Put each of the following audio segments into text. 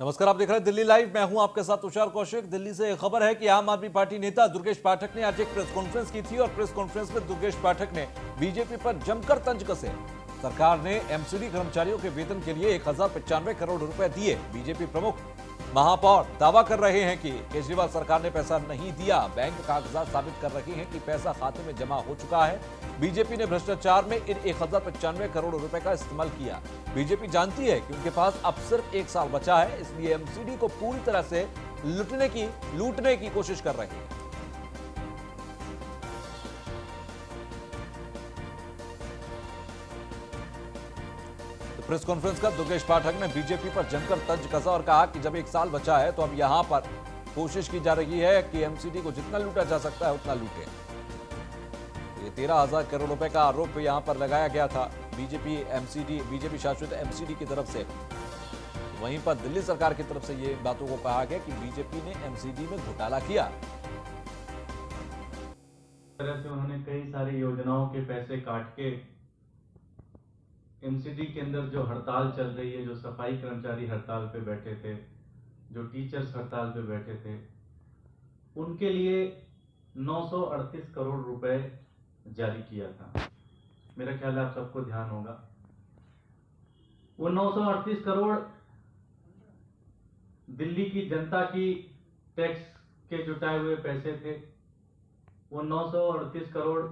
नमस्कार, आप देख रहे हैं दिल्ली लाइव। मैं हूं आपके साथ तुषार कौशिक। दिल्ली से एक खबर है कि आम आदमी पार्टी नेता दुर्गेश पाठक ने आज एक प्रेस कॉन्फ्रेंस की थी और प्रेस कॉन्फ्रेंस में दुर्गेश पाठक ने बीजेपी पर जमकर तंज कसे। सरकार ने एमसीडी कर्मचारियों के वेतन के लिए 1095 करोड़ रुपए दिए। बीजेपी प्रमुख महापौर दावा कर रहे हैं कि केजरीवाल सरकार ने पैसा नहीं दिया। बैंक कागजात साबित कर रहे हैं कि पैसा खाते में जमा हो चुका है। बीजेपी ने भ्रष्टाचार में इन 1095 करोड़ रुपए का इस्तेमाल किया। बीजेपी जानती है कि उनके पास अब सिर्फ 1 साल बचा है, इसलिए एमसीडी को पूरी तरह से लूटने की कोशिश कर रही है। प्रेस कॉन्फ्रेंस का दुर्गेश पाठक ने बीजेपी पर जमकर तंज कसा और कहा कि जब 1 साल बचा है तो अब यहां पर कोशिश की जा रही है कि एमसीडी को जितना लूटा जा सकता है उतना लूटे। ये 13,000 करोड़ रुपए का आरोप यहां पर लगाया गया था बीजेपी शासित एमसीडी की तरफ से। वहीं पर दिल्ली सरकार की तरफ से ये बातों को कहा गया कि बीजेपी ने एमसीडी में घोटाला किया। तरह से उन्होंने कई सारी योजनाओं के पैसे काट के एमसीडी के अंदर जो हड़ताल चल रही है, जो सफाई कर्मचारी हड़ताल पे बैठे थे, जो टीचर्स हड़ताल पे बैठे थे, उनके लिए 938 करोड़ रुपए जारी किया था। मेरा ख्याल है आप सबको ध्यान होगा। वो 938 करोड़ दिल्ली की जनता की टैक्स के जुटाए हुए पैसे थे। वो 938 करोड़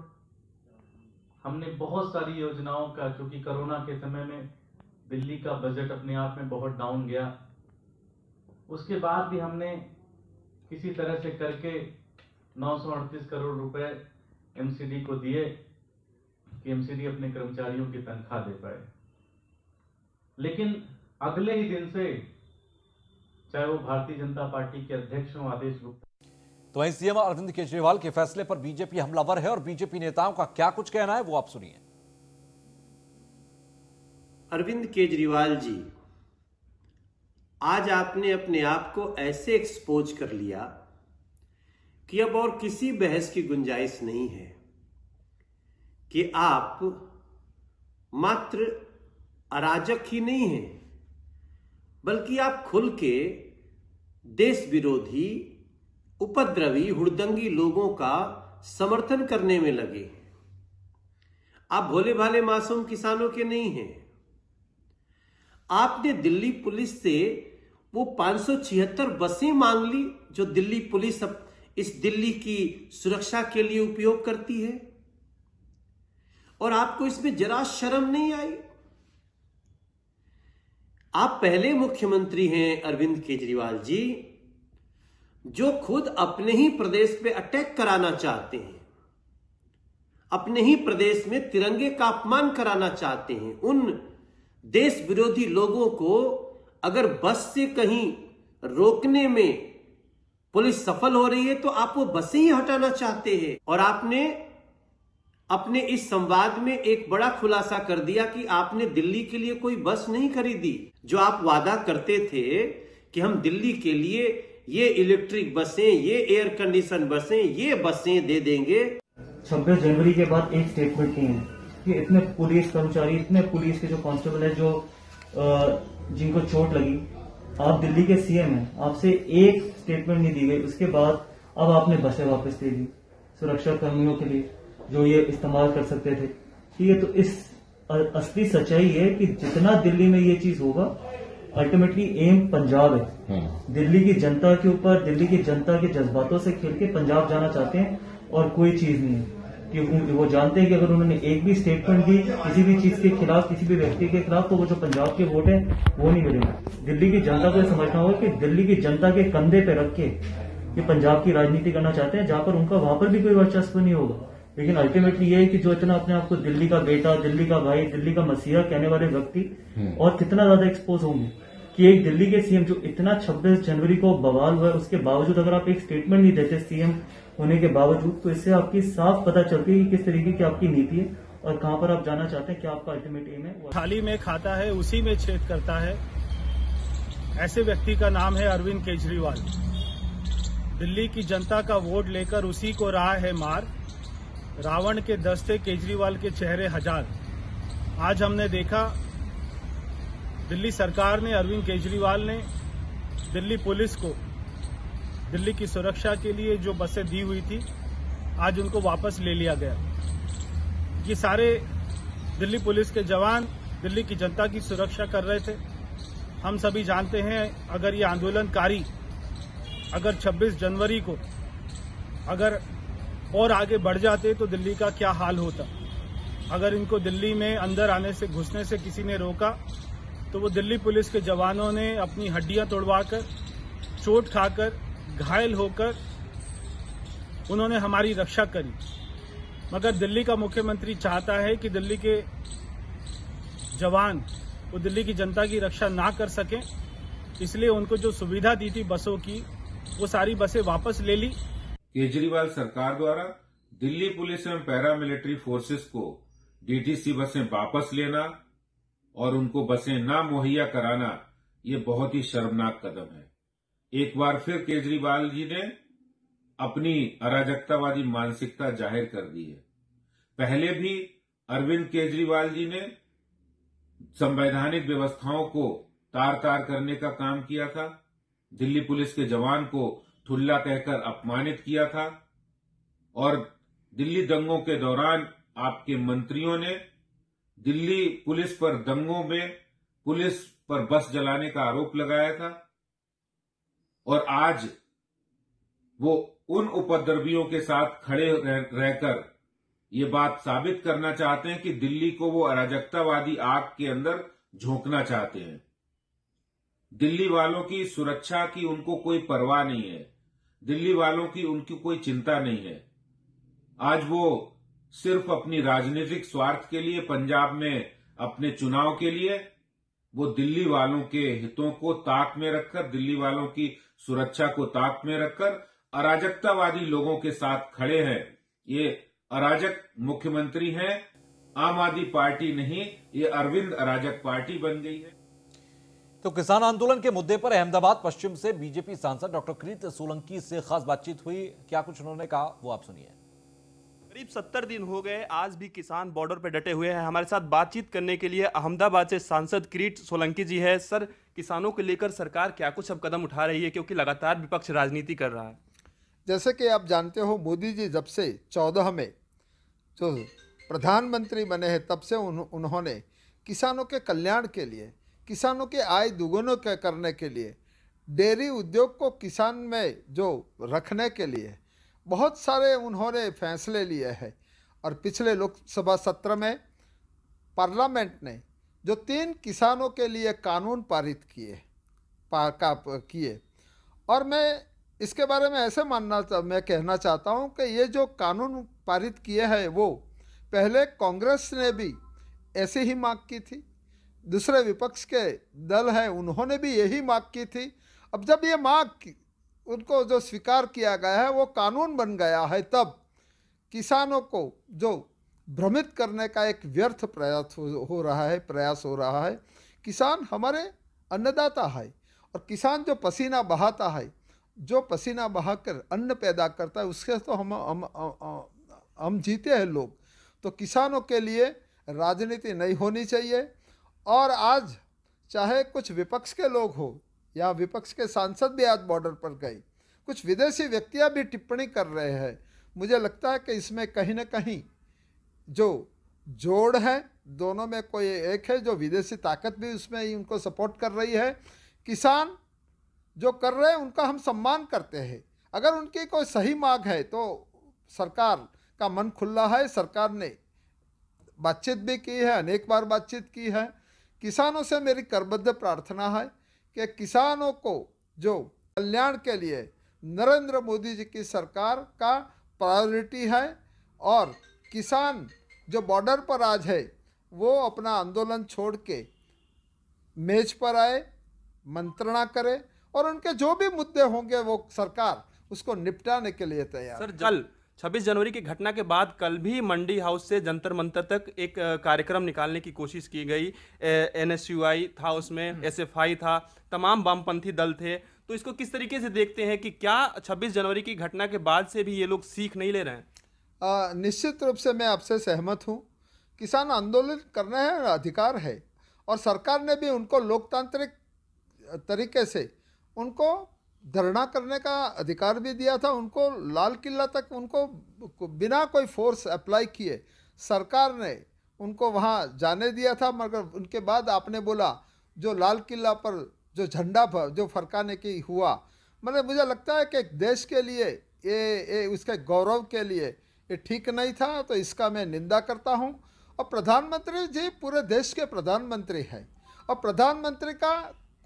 हमने बहुत सारी योजनाओं का, चूंकि कोरोना के समय में दिल्ली का बजट अपने आप में बहुत डाउन गया, उसके बाद भी हमने किसी तरह से करके 938 करोड़ रुपए एमसीडी को दिए कि एमसीडी अपने कर्मचारियों की तनख्वाह दे पाए। लेकिन अगले ही दिन से, चाहे वो भारतीय जनता पार्टी के अध्यक्ष हों आदेश गुप्ता, तो वहीं सीएम अरविंद केजरीवाल के फैसले पर बीजेपी हमलावर है और बीजेपी नेताओं का क्या कुछ कहना है वो आप सुनिए। अरविंद केजरीवाल जी, आज आपने अपने आप को ऐसे एक्सपोज कर लिया कि अब और किसी बहस की गुंजाइश नहीं है कि आप मात्र अराजक ही नहीं हैं, बल्कि आप खुल के देश विरोधी, उपद्रवी, हुड़दंगी लोगों का समर्थन करने में लगे। आप भोले भाले मासूम किसानों के नहीं हैं। आपने दिल्ली पुलिस से वो 576 बसें मांग ली जो दिल्ली पुलिस अब इस दिल्ली की सुरक्षा के लिए उपयोग करती है, और आपको इसमें जरा शर्म नहीं आई। आप पहले मुख्यमंत्री हैं अरविंद केजरीवाल जी, जो खुद अपने ही प्रदेश पे अटैक कराना चाहते हैं, अपने ही प्रदेश में तिरंगे का अपमान कराना चाहते हैं। उन देश विरोधी लोगों को अगर बस से कहीं रोकने में पुलिस सफल हो रही है तो आप वो बसें ही हटाना चाहते हैं। और आपने अपने इस संवाद में एक बड़ा खुलासा कर दिया कि आपने दिल्ली के लिए कोई बस नहीं खरीदी। जो आप वादा करते थे कि हम दिल्ली के लिए ये इलेक्ट्रिक बसें, ये एयर कंडीशन बसें, ये बसें दे देंगे। 26 जनवरी के बाद एक स्टेटमेंट नहीं है कि इतने पुलिस कर्मचारी, इतने पुलिस के जो कांस्टेबल है, जो जिनको चोट लगी, आप दिल्ली के सीएम हैं, आपसे एक स्टेटमेंट नहीं दी गई। उसके बाद अब आपने बसें वापस दे दी सुरक्षा कर्मियों के लिए जो ये इस्तेमाल कर सकते थे। ठीक है, तो इस असली सच्चाई है कि जितना दिल्ली में ये चीज होगा, अल्टीमेटली एम पंजाब है। दिल्ली की जनता के ऊपर, दिल्ली की जनता के जज्बातों से खेल के पंजाब जाना चाहते हैं और कोई चीज नहीं है। कि वो जानते हैं कि अगर उन्होंने एक भी स्टेटमेंट दी किसी भी चीज के खिलाफ, किसी भी व्यक्ति के खिलाफ, तो वो जो पंजाब के वोट है वो नहीं मिलेंगे। दिल्ली की जनता को समझना होगा कि दिल्ली की जनता के कंधे पे रख के ये पंजाब की राजनीति करना चाहते हैं, जहां पर उनका वहां पर भी कोई वर्चस्व नहीं होगा। लेकिन अल्टीमेटली ये है कि जो इतना अपने आप को दिल्ली का बेटा, दिल्ली का भाई, दिल्ली का मसीहा कहने वाले व्यक्ति और कितना ज्यादा एक्सपोज होंगे कि एक दिल्ली के सीएम जो इतना 26 जनवरी को बवाल हुआ है, उसके बावजूद अगर आप एक स्टेटमेंट नहीं देते सीएम होने के बावजूद, तो इससे आपकी साफ पता चलती है कि किस तरीके की आपकी नीति है और कहां पर आप जाना चाहते हैं, क्या आपका अल्टीमेट एम है। थाली में खाता है उसी में छेद करता है, ऐसे व्यक्ति का नाम है अरविंद केजरीवाल। दिल्ली की जनता का वोट लेकर उसी को रहा है मार। रावण के दस्ते केजरीवाल के चेहरे हजार। आज हमने देखा दिल्ली सरकार ने, अरविंद केजरीवाल ने दिल्ली पुलिस को दिल्ली की सुरक्षा के लिए जो बसें दी हुई थी, आज उनको वापस ले लिया गया। ये सारे दिल्ली पुलिस के जवान दिल्ली की जनता की सुरक्षा कर रहे थे। हम सभी जानते हैं, अगर ये आंदोलनकारी अगर 26 जनवरी को अगर और आगे बढ़ जाते तो दिल्ली का क्या हाल होता। अगर इनको दिल्ली में अंदर आने से, घुसने से किसी ने रोका तो वो दिल्ली पुलिस के जवानों ने अपनी हड्डियां तोड़वाकर, चोट खाकर, घायल होकर उन्होंने हमारी रक्षा करी। मगर दिल्ली का मुख्यमंत्री चाहता है कि दिल्ली के जवान वो दिल्ली की जनता की रक्षा ना कर सकें, इसलिए उनको जो सुविधा दी थी बसों की, वो सारी बसें वापस ले ली। केजरीवाल सरकार द्वारा दिल्ली पुलिस एवं पैरामिलिट्री फोर्सेस को डीटीसी बसें वापस लेना और उनको बसें ना मुहैया कराना, ये बहुत ही शर्मनाक कदम है। एक बार फिर केजरीवाल जी ने अपनी अराजकतावादी मानसिकता जाहिर कर दी है। पहले भी अरविंद केजरीवाल जी ने संवैधानिक व्यवस्थाओं को तार तार करने का काम किया था, दिल्ली पुलिस के जवान को ठुल्ला कहकर अपमानित किया था और दिल्ली दंगों के दौरान आपके मंत्रियों ने दिल्ली पुलिस पर दंगों में पुलिस पर बस जलाने का आरोप लगाया था और आज वो उन उपद्रवियों के साथ खड़े रहकर ये बात साबित करना चाहते हैं कि दिल्ली को वो अराजकतावादी आग के अंदर झोंकना चाहते हैं। दिल्ली वालों की सुरक्षा की उनको कोई परवाह नहीं है, दिल्ली वालों की उनकी कोई चिंता नहीं है। आज वो सिर्फ अपनी राजनीतिक स्वार्थ के लिए, पंजाब में अपने चुनाव के लिए, वो दिल्ली वालों के हितों को ताक में रखकर, दिल्ली वालों की सुरक्षा को ताक में रखकर अराजकतावादी लोगों के साथ खड़े हैं। ये अराजक मुख्यमंत्री हैं, आम आदमी पार्टी नहीं, ये अरविंद अराजक पार्टी बन गई है। तो किसान आंदोलन के मुद्दे पर अहमदाबाद पश्चिम से बीजेपी सांसद डॉक्टर किरीट सोलंकी से खास बातचीत हुई। क्या कुछ उन्होंने कहा, वो आप सुनिए। करीब 70 दिन हो गए, आज भी किसान बॉर्डर पर डटे हुए हैं। हमारे साथ बातचीत करने के लिए अहमदाबाद से सांसद किरीट सोलंकी जी है। सर, किसानों को लेकर सरकार क्या कुछ अब कदम उठा रही है, क्योंकि लगातार विपक्ष राजनीति कर रहा है? जैसे कि आप जानते हो, मोदी जी जब से 14 में जो प्रधानमंत्री बने हैं, तब से उन्होंने किसानों के कल्याण के लिए, किसानों की आय दुगुना करने के लिए, डेयरी उद्योग को किसान में जो रखने के लिए बहुत सारे उन्होंने फैसले लिए हैं। और पिछले लोकसभा सत्र में पार्लियामेंट ने जो 3 किसानों के लिए कानून पारित किए और मैं इसके बारे में ऐसे मैं कहना चाहता हूं कि ये जो कानून पारित किए हैं वो पहले कांग्रेस ने भी ऐसे ही मांग की थी, दूसरे विपक्ष के दल हैं उन्होंने भी यही मांग की थी। अब जब ये मांग उनको जो स्वीकार किया गया है वो कानून बन गया है, तब किसानों को जो भ्रमित करने का एक व्यर्थ प्रयास हो रहा है। किसान हमारे अन्नदाता है और किसान जो पसीना बहाता है, जो पसीना बहाकर अन्न पैदा करता है, उसके तो हम जीते हैं लोग। तो किसानों के लिए राजनीति नहीं होनी चाहिए। और आज चाहे कुछ विपक्ष के लोग हो या विपक्ष के सांसद भी आज बॉर्डर पर गए, कुछ विदेशी व्यक्तियां भी टिप्पणी कर रहे हैं। मुझे लगता है कि इसमें कहीं ना कहीं जो जोड़ है, दोनों में कोई एक है, जो विदेशी ताकत भी उसमें ही उनको सपोर्ट कर रही है। किसान जो कर रहे हैं उनका हम सम्मान करते हैं। अगर उनकी कोई सही मांग है तो सरकार का मन खुला है। सरकार ने बातचीत भी की है, अनेक बार बातचीत की है। किसानों से मेरी करबद्ध प्रार्थना है कि किसानों को जो कल्याण के लिए नरेंद्र मोदी जी की सरकार का प्रायोरिटी है और किसान जो बॉर्डर पर आज है वो अपना आंदोलन छोड़ के मेज पर आए, मंत्रणा करे और उनके जो भी मुद्दे होंगे वो सरकार उसको निपटाने के लिए तैयार। सर, कल 26 जनवरी की घटना के बाद कल भी मंडी हाउस से जंतर मंतर तक एक कार्यक्रम निकालने की कोशिश की गई। NSUI था, उसमें SFI था, तमाम वामपंथी दल थे। तो इसको किस तरीके से देखते हैं कि क्या 26 जनवरी की घटना के बाद से भी ये लोग सीख नहीं ले रहे हैं? निश्चित रूप से मैं आपसे सहमत हूँ। किसान आंदोलन करना है, अधिकार है और सरकार ने भी उनको लोकतांत्रिक तरीके से उनको धरना करने का अधिकार भी दिया था, उनको लाल किला तक उनको बिना कोई फोर्स अप्लाई किए सरकार ने उनको वहाँ जाने दिया था। मगर उनके बाद आपने बोला जो लाल किला पर जो झंडा जो फरकाने की हुआ, मतलब मुझे लगता है कि देश के लिए ये उसके गौरव के लिए ये ठीक नहीं था, तो इसका मैं निंदा करता हूँ। और प्रधानमंत्री जी पूरे देश के प्रधानमंत्री हैं और प्रधानमंत्री का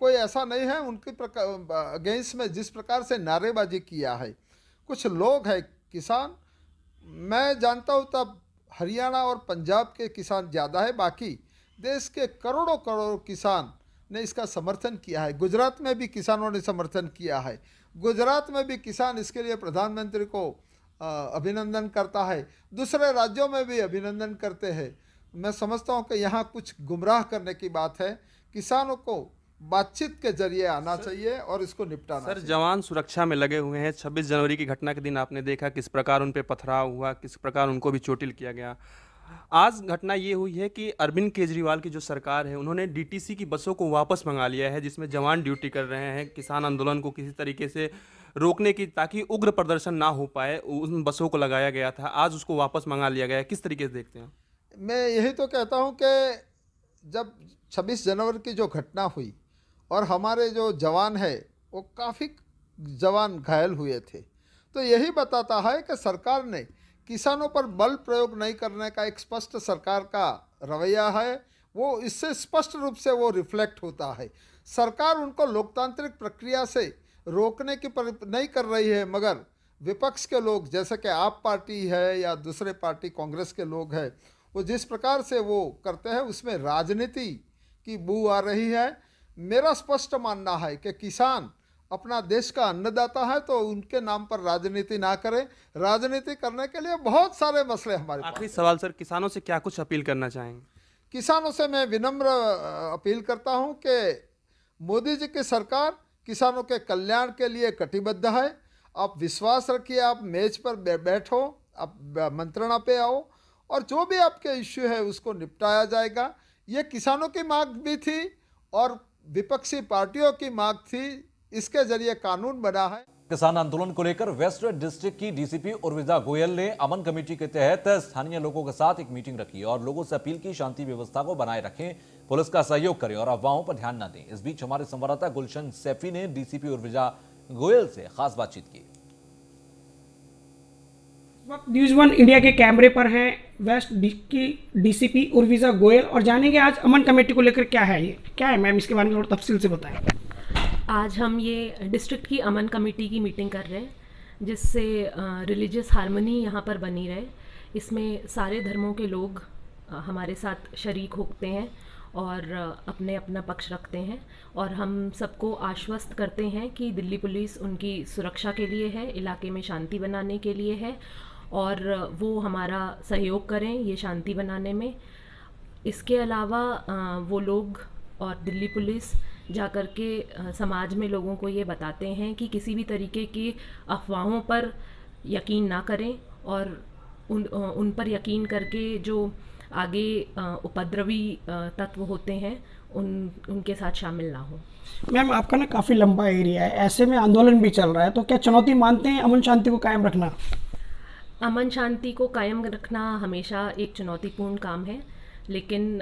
कोई ऐसा नहीं है उनके अगेंस्ट में जिस प्रकार से नारेबाजी किया है। कुछ लोग हैं किसान, मैं जानता हूँ तब हरियाणा और पंजाब के किसान ज़्यादा है, बाकी देश के करोड़ों करोड़ किसान ने इसका समर्थन किया है। गुजरात में भी किसानों ने समर्थन किया है, गुजरात में भी किसान इसके लिए प्रधानमंत्री को अभिनंदन करता है, दूसरे राज्यों में भी अभिनंदन करते हैं। मैं समझता हूं कि यहाँ कुछ गुमराह करने की बात है। किसानों को बातचीत के जरिए आना चाहिए और इसको निपटाना चाहिए। जवान सुरक्षा में लगे हुए हैं। 26 जनवरी की घटना के दिन आपने देखा किस प्रकार उन पे पथराव हुआ, किस प्रकार उनको भी चोटिल किया गया। आज घटना ये हुई है कि अरविंद केजरीवाल की जो सरकार है उन्होंने डीटीसी की बसों को वापस मंगा लिया है, जिसमें जवान ड्यूटी कर रहे हैं। किसान आंदोलन को किसी तरीके से रोकने की, ताकि उग्र प्रदर्शन ना हो पाए, उन बसों को लगाया गया था, आज उसको वापस मंगा लिया गया है। किस तरीके से देखते हैं? मैं यही तो कहता हूँ कि जब 26 जनवरी की जो घटना हुई और हमारे जो जवान है वो काफ़ी जवान घायल हुए थे, तो यही बताता है कि सरकार ने किसानों पर बल प्रयोग नहीं करने का एक स्पष्ट सरकार का रवैया है। वो इससे स्पष्ट रूप से वो रिफ्लेक्ट होता है। सरकार उनको लोकतांत्रिक प्रक्रिया से रोकने की नहीं कर रही है, मगर विपक्ष के लोग जैसे कि आप पार्टी है या दूसरे पार्टी कांग्रेस के लोग हैं, वो जिस प्रकार से वो करते हैं उसमें राजनीति की बू आ रही है। मेरा स्पष्ट मानना है कि किसान अपना देश का अन्नदाता है, तो उनके नाम पर राजनीति ना करें। राजनीति करने के लिए बहुत सारे मसले हमारे पास। आखिरी सवाल सर, किसानों से क्या कुछ अपील करना चाहेंगे? किसानों से मैं विनम्र अपील करता हूं कि मोदी जी की सरकार किसानों के कल्याण के लिए कटिबद्ध है। आप विश्वास रखिए, आप मेज पर बैठो, आप मंत्रणा पे आओ और जो भी आपके इश्यू है उसको निपटाया जाएगा। ये किसानों की मांग भी थी और विपक्षी पार्टियों की मांग थी, इसके जरिए कानून बना है। किसान आंदोलन को लेकर वेस्ट डिस्ट्रिक्ट की डीसीपी उर्विजा गोयल ने अमन कमेटी के तहत स्थानीय लोगों के साथ एक मीटिंग रखी और लोगों से अपील की शांति व्यवस्था को बनाए रखें, पुलिस का सहयोग करें और अफवाहों पर ध्यान न दें। इस बीच हमारे संवाददाता गुलशन सैफी ने डीसीपी उर्विजा गोयल से खास बातचीत की। न्यूज़1 इंडिया के कैमरे पर हैं वेस्ट की डीसीपी उर्विजा गोयल और जानेंगे आज अमन कमेटी को लेकर क्या है, ये क्या है मैम, इसके बारे में थोड़ा तफसील से बताएं। आज हम ये डिस्ट्रिक्ट की अमन कमेटी की मीटिंग कर रहे हैं, जिससे रिलीजियस हार्मनी यहाँ पर बनी रहे। इसमें सारे धर्मों के लोग हमारे साथ शरीक होते हैं और अपने अपना पक्ष रखते हैं और हम सबको आश्वस्त करते हैं कि दिल्ली पुलिस उनकी सुरक्षा के लिए है, इलाके में शांति बनाने के लिए है और वो हमारा सहयोग करें ये शांति बनाने में। इसके अलावा वो लोग और दिल्ली पुलिस जाकर के समाज में लोगों को ये बताते हैं कि किसी भी तरीके की अफवाहों पर यकीन ना करें और उन पर यकीन करके जो आगे उपद्रवी तत्व होते हैं उनके साथ शामिल ना हो। मैम आपका ना काफ़ी लंबा एरिया है, ऐसे में आंदोलन भी चल रहा है, तो क्या चुनौती मानते हैं अमन शांति को कायम रखना? अमन शांति को कायम रखना हमेशा एक चुनौतीपूर्ण काम है, लेकिन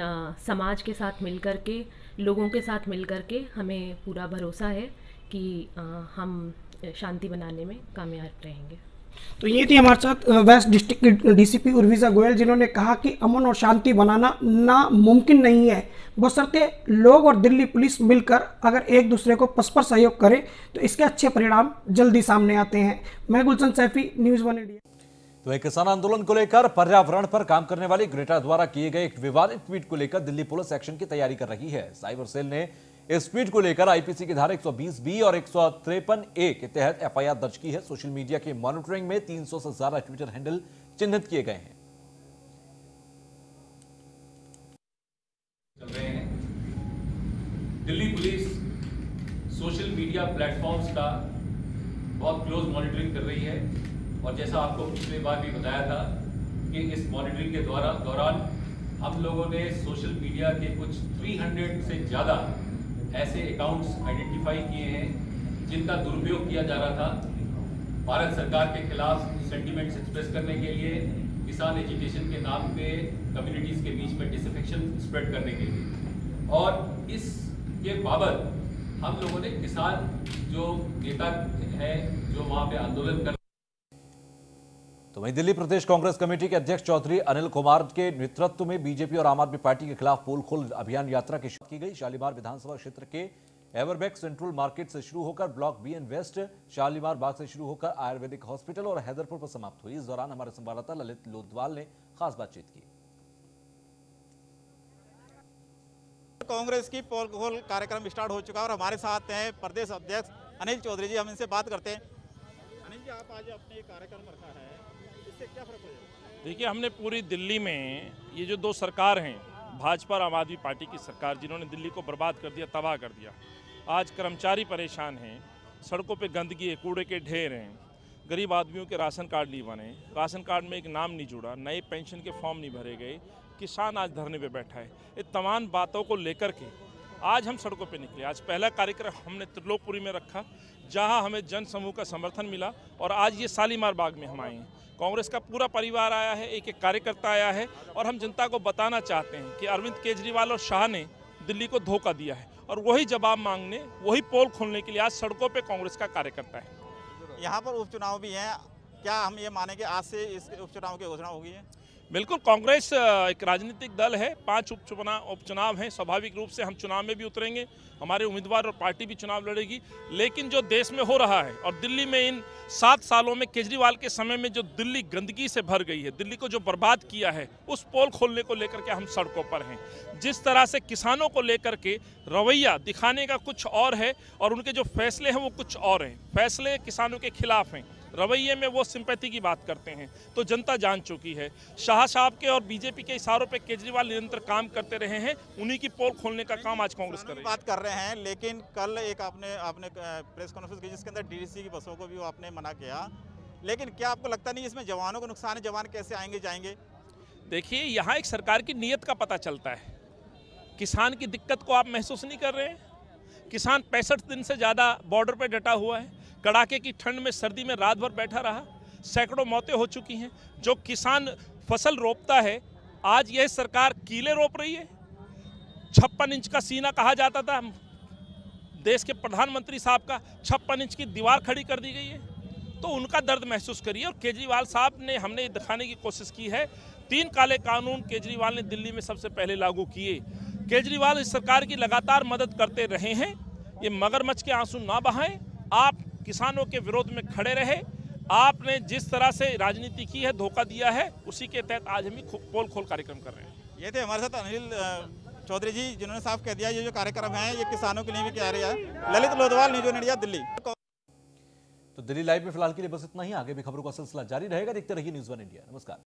समाज के साथ मिलकर के, लोगों के साथ मिलकर के हमें पूरा भरोसा है कि हम शांति बनाने में कामयाब रहेंगे। तो ये थी हमारे साथ वेस्ट डिस्ट्रिक्ट की डीसीपी उर्विजा गोयल, जिन्होंने कहा कि अमन और शांति बनाना नामुमकिन नहीं है, बशर्ते लोग और दिल्ली पुलिस मिलकर अगर एक दूसरे को परस्पर सहयोग करें तो इसके अच्छे परिणाम जल्दी सामने आते हैं। मैं गुलशन सैफी, न्यूज़1 इंडिया। तो एक किसान आंदोलन को लेकर पर्यावरण पर काम करने वाली ग्रेटा द्वारा किए गए एक विवादित ट्वीट को लेकर दिल्ली पुलिस एक्शन की तैयारी कर रही है। साइबर सेल ने इस ट्वीट को लेकर आईपीसी की धारा 120B और 153A के तहत एफआईआर दर्ज की है। सोशल मीडिया की मॉनिटरिंग में 300 से ज्यादा ट्विटर हैंडल चिन्हित किए गए हैं। Delhi police social media platforms का बहुत क्लोज मॉनिटरिंग कर रही है और जैसा आपको पिछले बार भी बताया था कि इस मॉनिटरिंग के दौरान हम लोगों ने सोशल मीडिया के कुछ 300 से ज़्यादा ऐसे अकाउंट्स आइडेंटिफाई किए हैं जिनका दुरुपयोग किया जा रहा था भारत सरकार के खिलाफ सेंटिमेंट्स एक्सप्रेस करने के लिए, किसान एजुकेशन के नाम पे कम्युनिटीज़ के बीच में डिसअफेक्शन स्प्रेड करने के लिए। और इसके बाबत हम लोगों ने किसान जो नेता है जो वहाँ पे आंदोलन कर। तो वहीं दिल्ली प्रदेश कांग्रेस कमेटी के अध्यक्ष चौधरी अनिल कुमार के नेतृत्व में बीजेपी और आम आदमी पार्टी के खिलाफ पोल खोल अभियान यात्रा की शुरुआत की गई। शालीमार विधानसभा क्षेत्र के एवरबैक सेंट्रल मार्केट से शुरू होकर block B N west, Shalimar Bagh से शुरू होकर आयुर्वेदिक हॉस्पिटल और हैदरपुर पर समाप्त हुई। इस दौरान हमारे संवाददाता ललित लोधवाल ने खास बातचीत की। कांग्रेस की पोल खोल कार्यक्रम स्टार्ट हो चुका है और हमारे साथ हैं प्रदेश अध्यक्ष अनिल चौधरी जी। हम इनसे बात करते हैं। अनिल जी, आप आज अपने कार्यक्रम रखा है, इससे क्या फर्क हो जाएगा? देखिए, हमने पूरी दिल्ली में ये जो दो सरकार हैं, भाजपा और आम आदमी पार्टी की सरकार, जिन्होंने दिल्ली को बर्बाद कर दिया, तबाह कर दिया। आज कर्मचारी परेशान हैं, सड़कों पे गंदगी है, कूड़े के ढेर हैं, गरीब आदमियों के राशन कार्ड नहीं बने, राशन कार्ड में एक नाम नहीं जुड़ा, नए पेंशन के फॉर्म नहीं भरे गए, किसान आज धरने पे बैठा है। ये तमाम बातों को लेकर के आज हम सड़कों पे निकले। आज पहला कार्यक्रम हमने त्रिलोकपुरी में रखा, जहां हमें जन समूह का समर्थन मिला, और आज ये शालीमार बाग में हम आए हैं। कांग्रेस का पूरा परिवार आया है, एक एक कार्यकर्ता आया है, और हम जनता को बताना चाहते हैं कि अरविंद केजरीवाल और शाह ने दिल्ली को धोखा दिया है, और वही जवाब मांगने, वही पोल खोलने के लिए आज सड़कों पे कांग्रेस का कार्यकर्ता है। यहाँ पर उपचुनाव भी हैं, क्या हम ये मानेंगे आज से इस उपचुनाव की घोषणा होगी है? बिल्कुल, कांग्रेस एक राजनीतिक दल है, 5 उपचुनाव हैं, स्वाभाविक रूप से हम चुनाव में भी उतरेंगे, हमारे उम्मीदवार और पार्टी भी चुनाव लड़ेगी। लेकिन जो देश में हो रहा है, और दिल्ली में इन 7 सालों में केजरीवाल के समय में जो दिल्ली गंदगी से भर गई है, दिल्ली को जो बर्बाद किया है, उस पोल खोलने को लेकर के हम सड़कों पर हैं। जिस तरह से किसानों को लेकर के रवैया दिखाने का कुछ और है, और उनके जो फैसले हैं वो कुछ और हैं। फैसले किसानों के खिलाफ हैं, रवैये में वो सिंपैथी की बात करते हैं। तो जनता जान चुकी है, शाह साहब के और बीजेपी के इशारों पे केजरीवाल निरंतर काम करते रहे हैं, उन्हीं की पोल खोलने का काम आज कांग्रेस कर रही है। बात कर रहे हैं, लेकिन कल एक आपने प्रेस कॉन्फ्रेंस की जिसके अंदर डीडीसी की बसों को भी आपने मना किया, लेकिन क्या आपको लगता नहीं इसमें जवानों को नुकसान है? जवान कैसे आएंगे जाएंगे? देखिए, यहाँ एक सरकार की नीयत का पता चलता है। किसान की दिक्कत को आप महसूस नहीं कर रहे हैं? किसान 65 दिन से ज़्यादा बॉर्डर पर डटा हुआ है, कड़ाके की ठंड में, सर्दी में रात भर बैठा रहा, सैकड़ों मौतें हो चुकी हैं। जो किसान फसल रोपता है, आज यह सरकार कीले रोप रही है। 56 इंच का सीना कहा जाता था देश के प्रधानमंत्री साहब का, 56 इंच की दीवार खड़ी कर दी गई है। तो उनका दर्द महसूस करिए। और केजरीवाल साहब ने, हमने ये दिखाने की कोशिश की है, 3 काले कानून केजरीवाल ने दिल्ली में सबसे पहले लागू किए। केजरीवाल इस सरकार की लगातार मदद करते रहे हैं। ये मगरमच्छ के आंसू ना बहाएं, आप किसानों के विरोध में खड़े रहे। आपने जिस तरह से राजनीति की है, धोखा दिया है, उसी के तहत आज हम पोल खोल कार्यक्रम कर रहे हैं। ये थे हमारे साथ अनिल चौधरी जी, जिन्होंने साफ कह दिया ये जो कार्यक्रम है ये किसानों के लिए भी कह रहा है। Lalit Lodhwal, news on India, Delhi. तो दिल्ली लाइव में फिलहाल के लिए बस इतना ही। आगे भी खबरों का सिलसिला जारी रहेगा। देखते रहिए न्यूज़ ऑन इंडिया। नमस्कार।